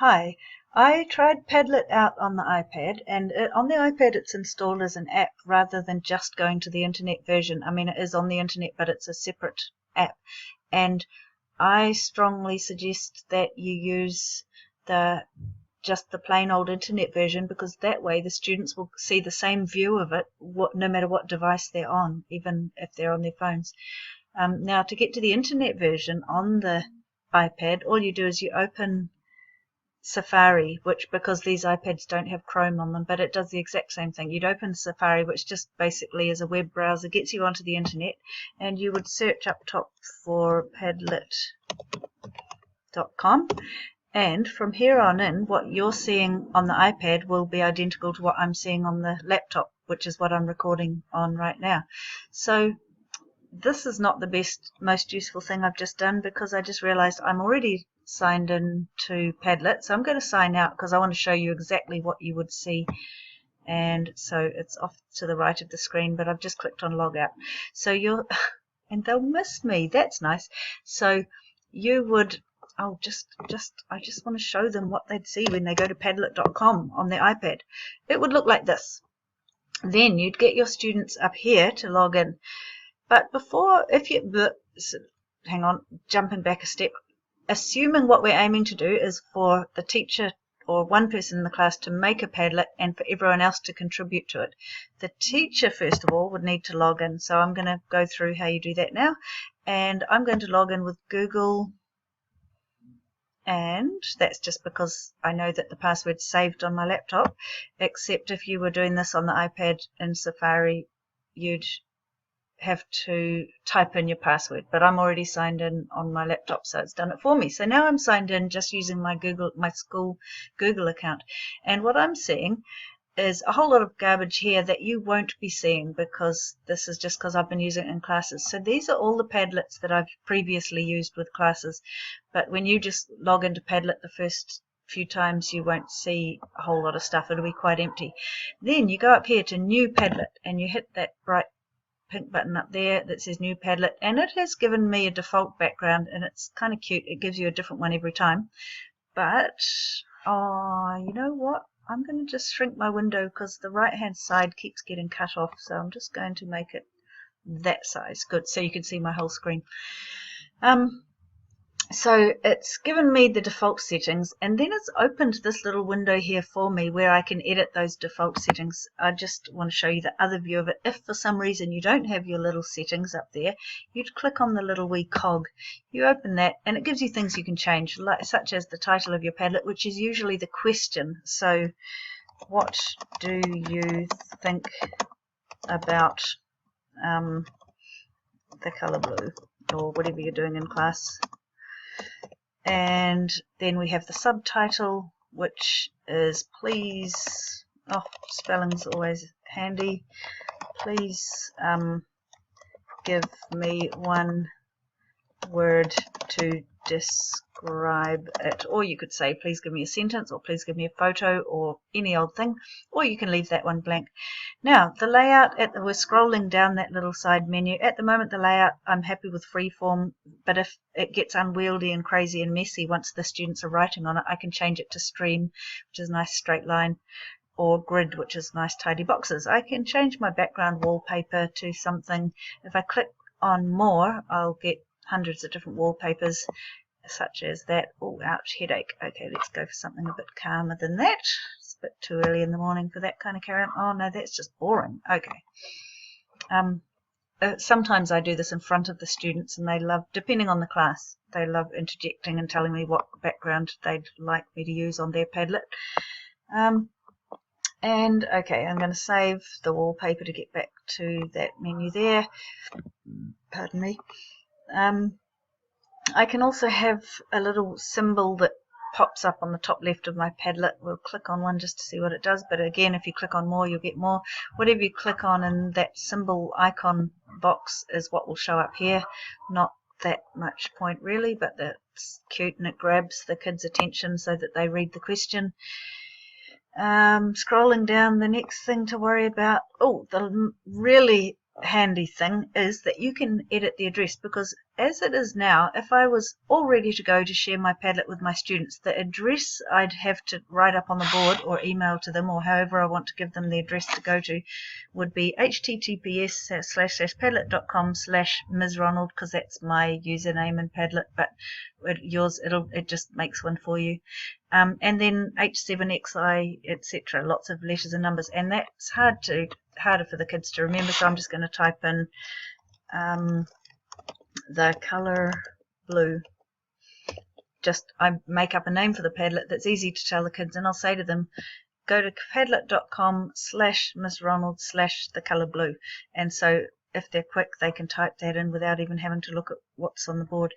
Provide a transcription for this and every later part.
Hi, I tried Padlet out on the iPad, and on the iPad it's installed as an app rather than just going to the internet version. I mean, it is on the internet, but it's a separate app. And I strongly suggest that you use just the plain old internet version, because that way the students will see the same view of it no matter what device they're on, even if they're on their phones. Now, to get to the internet version on the iPad, all you do is you open Safari, which, because these iPads don't have Chrome on them, but it does the exact same thing. You'd open Safari, which just basically is a web browser, gets you onto the internet, and you would search up top for padlet.com. And from here on in, what you're seeing on the iPad will be identical to what I'm seeing on the laptop, which is what I'm recording on right now. So this is not the best, most useful thing I've just done, because I just realized I'm already signed in to Padlet. So I'm going to sign out because I want to show you exactly what you would see. And so it's off to the right of the screen, but I've just clicked on log out. So you're, and they'll miss me. That's nice. So you would, I just want to show them what they'd see when they go to padlet.com on their iPad. It would look like this. Then you'd get your students up here to log in. But before, hang on, jumping back a step, assuming what we're aiming to do is for the teacher or one person in the class to make a Padlet and for everyone else to contribute to it. The teacher, first of all, would need to log in. So I'm going to go through how you do that now. And I'm going to log in with Google. And that's just because I know that the password's saved on my laptop, except if you were doing this on the iPad in Safari, you'd have to type in your password, but I'm already signed in on my laptop, so it's done it for me. So now I'm signed in just using my school Google account, and what I'm seeing is a whole lot of garbage here that you won't be seeing, because this is just because I've been using it in classes. So these are all the Padlets that I've previously used with classes, but when you just log into Padlet the first few times, you won't see a whole lot of stuff. It'll be quite empty. Then you go up here to New Padlet and you hit that bright pink button up there that says New Padlet, and it has given me a default background, and it's kind of cute. It gives you a different one every time. But you know what, I'm going to just shrink my window because the right hand side keeps getting cut off, so I'm just going to make it that size. Good, so you can see my whole screen. So it's given me the default settings, and then it's opened this little window here for me where I can edit those default settings. I just want to show you the other view of it. If for some reason you don't have your little settings up there, you'd click on the little wee cog. You open that and it gives you things you can change, such as the title of your Padlet, which is usually the question. So, what do you think about the colour blue, or whatever you're doing in class? And then we have the subtitle, which is please, spelling's always handy, please give me one word to describe it. Or you could say please give me a sentence, or please give me a photo, or any old thing, or you can leave that one blank. Now the layout, we're scrolling down that little side menu. At the moment the layout, I'm happy with freeform, but if it gets unwieldy and crazy and messy once the students are writing on it, I can change it to stream, which is a nice straight line, or grid, which is nice tidy boxes. I can change my background wallpaper to something. If I click on more, I'll get hundreds of different wallpapers, such as that. Oh, ouch, headache. Okay, let's go for something a bit calmer than that. It's a bit too early in the morning for that kind of carry on. Oh no, that's just boring. Okay. Sometimes I do this in front of the students, and they love, depending on the class, they love interjecting and telling me what background they'd like me to use on their Padlet. And okay, I'm going to save the wallpaper to get back to that menu there. Pardon me. I can also have a little symbol that pops up on the top left of my Padlet. We'll click on one just to see what it does, but again, if you click on more, you'll get more. Whatever you click on in that symbol icon box is what will show up here. Not that much point really, but that's cute, and it grabs the kids' attention so that they read the question. Scrolling down, the next thing to worry about, the really handy thing is that you can edit the address, because as it is now, if I was all ready to go to share my Padlet with my students, the address I'd have to write up on the board or email to them, or however I want to give them the address to go to, would be https://padlet.com/MsRonald, because that's my username in Padlet, but yours, it just makes one for you. And then H7XI, etc. Lots of letters and numbers, and that's harder for the kids to remember. So I'm just going to type in the color blue. I make up a name for the Padlet that's easy to tell the kids, and I'll say to them, go to padlet.com/MsRonald/the color blue. And so if they're quick, they can type that in without even having to look at what's on the board.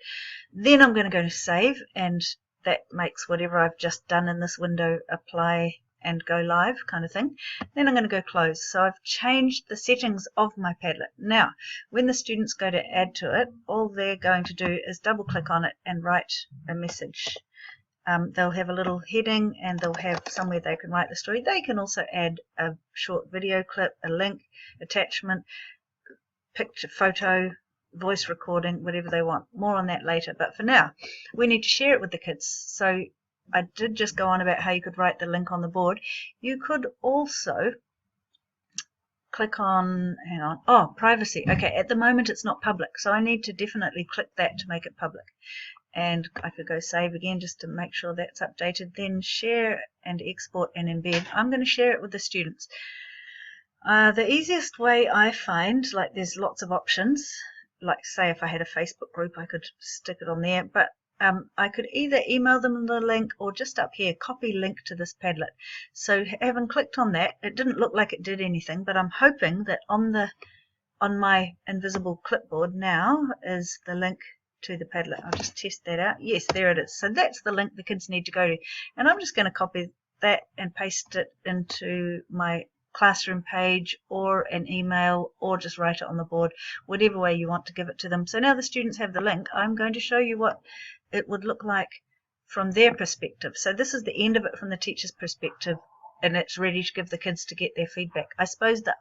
Then I'm going to go to save, and that makes whatever I've just done in this window apply and go live kind of thing. Then I'm going to go close. So I've changed the settings of my Padlet. Now, when the students go to add to it, all they're going to do is double click on it and write a message. They'll have a little heading, and they'll have somewhere they can write the story. They can also add a short video clip, a link, attachment, picture, photo, voice recording, whatever they want. More on that later, but for now we need to share it with the kids. So I did just go on about how you could write the link on the board. You could also click on, privacy. Okay, at the moment it's not public, so I need to definitely click that to make it public. And I could go save again just to make sure that's updated. Then share and export and embed. I'm going to share it with the students. The easiest way I find, like, there's lots of options. Like, say if I had a Facebook group, I could stick it on there, but I could either email them the link or just up here, copy link to this Padlet. So having clicked on that, it didn't look like it did anything, but I'm hoping that on my invisible clipboard now is the link to the Padlet. I'll just test that out. Yes, there it is. So that's the link the kids need to go to. And I'm just going to copy that and paste it into my classroom page or an email, or just write it on the board, whatever way you want to give it to them. So now the students have the link. I'm going to show you what it would look like from their perspective. So this is the end of it from the teacher's perspective, and it's ready to give the kids to get their feedback. I suppose the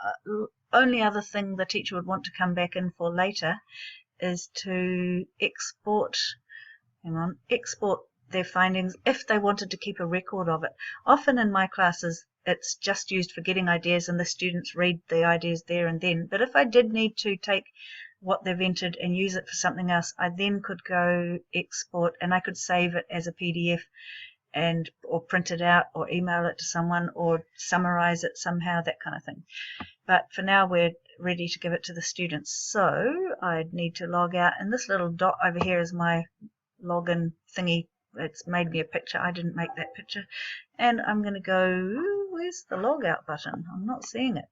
only other thing the teacher would want to come back in for later is to export their findings if they wanted to keep a record of it. Often in my classes it's just used for getting ideas, and the students read the ideas there and then. But if I did need to take what they've entered and use it for something else, I then could go export, and I could save it as a PDF or print it out or email it to someone or summarize it somehow, that kind of thing. But for now we're ready to give it to the students. So I'd need to log out, and this little dot over here is my login thingy. It's made me a picture. I didn't make that picture. And I'm going to go, where's the log out button? I'm not seeing it.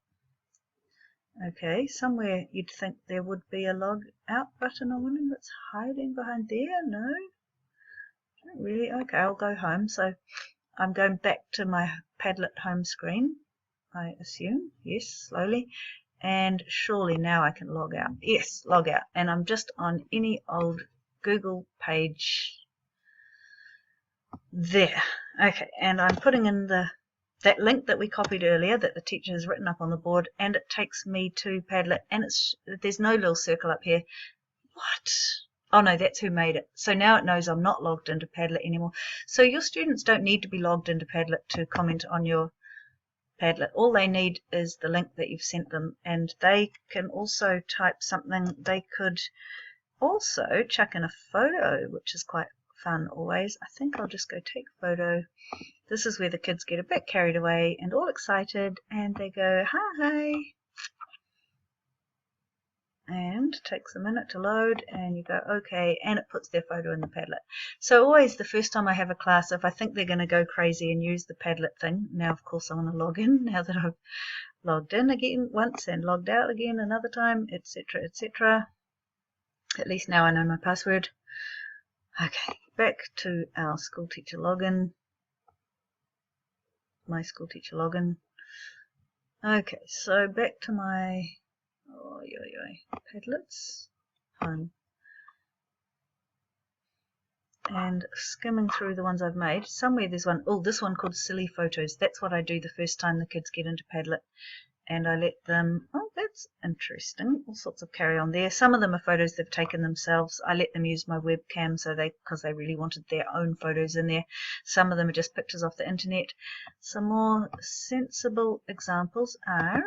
Okay, somewhere you'd think there would be a log out button. I wonder if it's hiding behind there. No, not really. Okay, I'll go home. So I'm going back to my Padlet home screen, I assume. Yes, slowly. And surely now I can log out. Yes, log out. And I'm just on any old Google page there. Okay, and I'm putting in that link that we copied earlier that the teacher has written up on the board, and it takes me to Padlet, and there's no little circle up here. What? Oh no, that's who made it. So now it knows I'm not logged into Padlet anymore. So your students don't need to be logged into Padlet to comment on your Padlet. All they need is the link that you've sent them, and they can also type something. They could also chuck in a photo, which is quite fun always. I think I'll just go take a photo. This is where the kids get a bit carried away and all excited, and they go, hi, and it takes a minute to load, and you go okay, and it puts their photo in the Padlet. So always the first time I have a class, if I think they're going to go crazy and use the Padlet thing, now of course I want to log in now that I've logged in again once and logged out again another time, etc, etc. At least now I know my password. Okay, back to our school teacher login. My school teacher login. Okay, so back to my Padlets home, and skimming through the ones I've made. Somewhere there's one, oh, this one called Silly Photos. That's what I do the first time the kids get into Padlet, and I let them, oh, that's interesting, all sorts of carry on there. Some of them are photos they've taken themselves. I let them use my webcam because they really wanted their own photos in there. Some of them are just pictures off the internet. Some more sensible examples are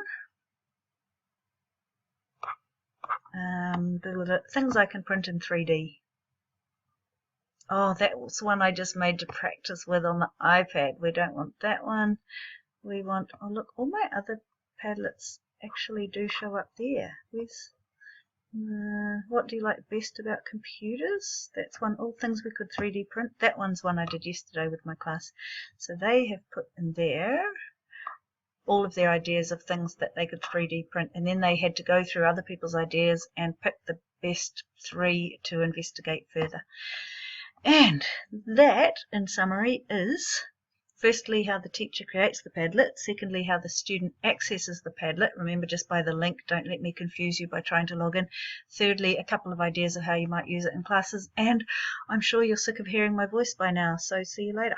things I can print in 3D. Oh, that was one I just made to practice with on the iPad. We don't want that one. We want, oh look, all my other Padlets actually do show up there. Where's, what do you like best about computers? That's one, all things we could 3D print. That one's one I did yesterday with my class. So they have put in there all of their ideas of things that they could 3D print, and then they had to go through other people's ideas and pick the best 3 to investigate further. And that, in summary, is firstly how the teacher creates the Padlet, secondly how the student accesses the Padlet, remember just by the link, don't let me confuse you by trying to log in, thirdly a couple of ideas of how you might use it in classes, and I'm sure you're sick of hearing my voice by now, so see you later.